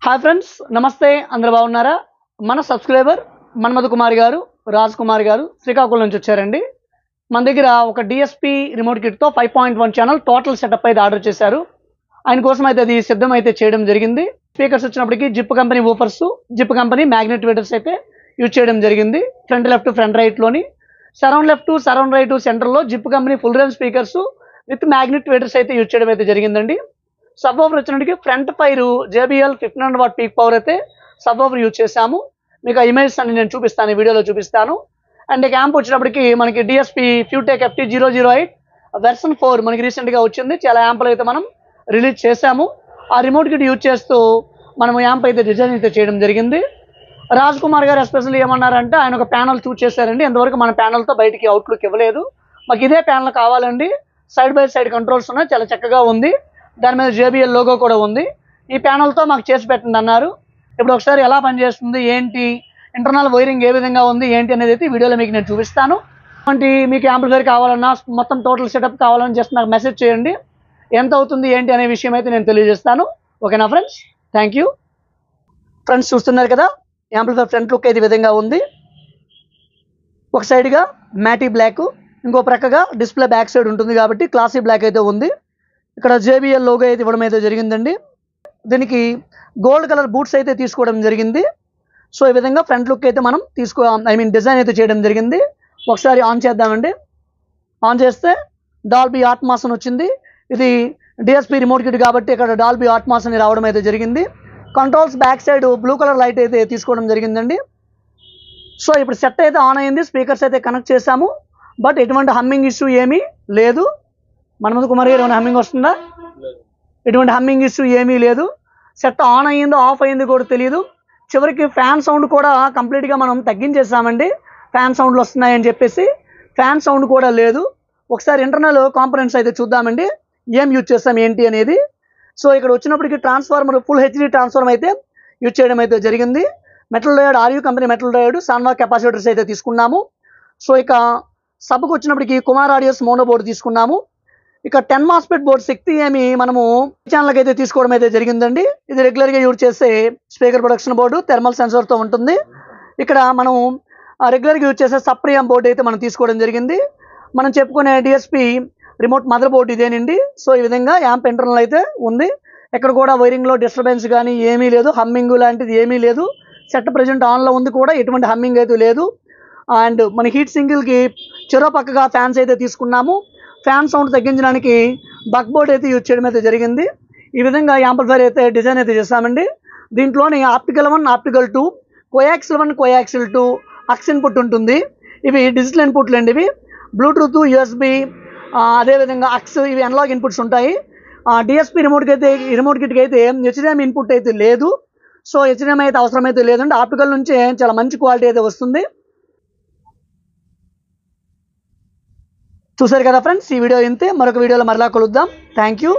Hi friends, నమస్తే. అందరు బాగున్నారా? మన సబ్స్క్రైబర్ మన్మధ కుమార్ గారు, రాజ్ కుమార్ గారు శ్రీకాకుళం నుంచి వచ్చారండి. మన దగ్గర ఒక డిఎస్పి రిమోట్ కిట్తో 5.1 ఛానల్ టోటల్ సెటప్ అయితే ఆర్డర్ చేశారు. ఆయన కోసం అయితే అది సిద్ధం అయితే చేయడం జరిగింది. స్పీకర్స్ వచ్చినప్పటికీ Zip company woofers, Zip company magnet tweeters అయితే యూజ్ చేయడం జరిగింది. ఫ్రంట్ లెఫ్ట్ ఫ్రంట్ రైట్లోని, సరౌండ్ లెఫ్ట్ సరౌండ్ రైట్ సెంటర్లో Zip company full range speakers with magnet tweeters అయితే యూజ్ చేయడం అయితే జరిగిందండి. సబ్ ఓవర్ వచ్చినట్టుకి front fire JBL 1500 watt peak power అయితే సబ్ ఓవర్ యూజ్ చేశాము. మీకు ఆ ఇమేజెస్ అన్ని నేను చూపిస్తాను, ఈ వీడియోలో చూపిస్తాను. అండ్ క్యాంప్ వచ్చినప్పటికి మనకి DSP ఫ్యూటెక్ FT008 వెర్షన్ 4 మనకి రీసెంట్గా వచ్చింది. చాలా యాంపులు అయితే మనం రిలీజ్ చేశాము. ఆ రిమోట్ కిట్ యూజ్ చేస్తూ మనం యాంప్ అయితే డిజైన్ అయితే చేయడం జరిగింది. రాజ్ కుమార్ గారు ఎస్పెషల్లీ ఏమన్నారంటే, ఆయన ఒక ప్యానల్ చూస్ చేశారండి. ఇంతవరకు మన ప్యానల్తో బయటికి అవుట్లుక్ ఇవ్వలేదు, మాకు ఇదే ప్యానల్ కావాలండి, సైడ్ బై సైడ్ కంట్రోల్స్ ఉన్నాయి, చాలా చక్కగా ఉంది, దాని మీద JBL లోగో కూడా ఉంది, ఈ ప్యానల్తో మాకు చేసి పెట్టండి అన్నారు. ఇప్పుడు ఒకసారి ఎలా పనిచేస్తుంది, ఏంటి, ఇంటర్నల్ వైరింగ్ ఏ విధంగా ఉంది, ఏంటి అనేది అయితే వీడియోలో మీకు నేను చూపిస్తాను. అంటే మీకు యాంప్లిఫైర్ కావాలన్నా, మొత్తం టోటల్ సెటప్ కావాలని జస్ట్ నాకు మెసేజ్ చేయండి. ఎంత అవుతుంది ఏంటి అనే విషయం అయితే నేను తెలియజేస్తాను. ఓకేనా ఫ్రెండ్స్? Thank you. ఫ్రెండ్స్ చూస్తున్నారు కదా, యాంప్లిఫైర్ ఫ్రంట్ లుక్ అయితే ఈ విధంగా ఉంది. ఒక సైడ్గా మ్యాటీ బ్లాక్, ఇంకో ప్రక్కగా డిస్ప్లే బ్యాక్ సైడ్ ఉంటుంది కాబట్టి క్లాసీ బ్లాక్ అయితే ఉంది. ఇక్కడ JBL లోగో అయితే ఇవ్వడం అయితే జరిగిందండి. దీనికి గోల్డ్ కలర్ బూట్స్ అయితే తీసుకోవడం జరిగింది. సో ఈ విధంగా ఫ్రంట్ లుక్ అయితే మనం డిజైన్ అయితే చేయడం జరిగింది. ఒకసారి ఆన్ చేద్దామండి. ఆన్ చేస్తే డాల్బీ ఆట్మాస్ అని వచ్చింది. ఇది DSP రిమోట్ కిట్ కాబట్టి ఇక్కడ డాల్బీ ఆట్మాస్ అని రావడం అయితే జరిగింది. Controls back side blue colour light అయితే తీసుకోవడం జరిగిందండి. సో ఇప్పుడు సెట్ అయితే ఆన్ అయింది, స్పీకర్స్ అయితే కనెక్ట్ చేశాము. బట్ ఎటువంటి హమ్మింగ్ ఇష్యూ ఏమీ లేదు. మన్మధ కుమార్ గారు ఏమైనా హమ్మింగ్ వస్తుందా? ఎటువంటి హమ్మింగ్ ఇష్యూ ఏమీ లేదు. సెట్ ఆన్ అయ్యిందో ఆఫ్ అయ్యింది కూడా తెలియదు. చివరికి ఫ్యాన్ సౌండ్ కూడా కంప్లీట్గా మనం తగ్గించేసామండి. ఫ్యాన్ సౌండ్లు వస్తున్నాయని చెప్పేసి ఫ్యాన్ సౌండ్ కూడా లేదు. ఒకసారి ఇంటర్నల్ కాంపోనెంట్స్ అయితే చూద్దామండి, ఏం యూజ్ చేస్తాం ఏంటి అనేది. సో ఇక్కడ వచ్చినప్పటికీ ట్రాన్స్ఫార్మర్ ఫుల్ HD ట్రాన్స్ఫార్మర్ అయితే యూజ్ చేయడం అయితే జరిగింది. Metal diode, RU company metal diode, Sanwa capacitors అయితే తీసుకున్నాము. సో ఇక సబ్కు వచ్చినప్పటికి కుమార్ ఆడియోస్ మోనో బోర్డు తీసుకున్నాము. ఇక 10 MOSFET బోర్డు శక్తి ఏమి మనము ఛానల్కి అయితే తీసుకోవడం అయితే జరిగిందండి. ఇది రెగ్యులర్గా యూజ్ చేసే స్పీకర్ ప్రొడక్షన్ బోర్డు, థర్మల్ సెన్సర్తో ఉంటుంది. ఇక్కడ మనం రెగ్యులర్గా యూజ్ చేసే సప్రియం బోర్డు అయితే మనం తీసుకోవడం జరిగింది. మనం చెప్పుకునే DSP రిమోట్ మదర్ బోర్డు ఇదేనండి. సో ఈ విధంగా యాంప్ ఇంటర్నల్ అయితే ఉంది. ఎక్కడ కూడా వైరింగ్లో డిస్టర్బెన్స్ కానీ ఏమీ లేదు, హమ్మింగ్ లాంటిది ఏమీ లేదు. సెట్ ప్రజెంట్ ఆన్లో ఉంది కూడా, ఎటువంటి హమ్మింగ్ అయితే లేదు. అండ్ మన హీట్ సింగిల్కి చెరో పక్కగా ఫ్యాన్స్ అయితే తీసుకున్నాము. ఫ్యాన్ సౌండ్ తగ్గించడానికి బక్ బోర్డ్ అయితే యూజ్ చేయడం అయితే జరిగింది. ఈ విధంగా యాంప్లిఫైర్ అయితే డిజైన్ అయితే చేస్తామండి. దీంట్లోని optical 1, optical 2, coaxial 1, coaxial 2 aux input ఉంటుంది. ఇవి డిజిటల్ ఇన్పుట్లు అండి. ఇవి బ్లూటూత్, USB, అదేవిధంగా అక్స్, ఇవి అనలాగ్ ఇన్పుట్స్ ఉంటాయి. DSP రిమోట్ కిట్కి అయితే HDMI ఇన్పుట్ అయితే లేదు. సో HDMI అయితే అవసరమైతే లేదండి. ఆప్టికల్ నుంచే చాలా మంచి క్వాలిటీ అయితే వస్తుంది. చూసారు కదా ఫ్రెండ్స్, ఈ వీడియో ఇంతే. మరొక వీడియోలో మరలా కలుద్దాం. Thank you.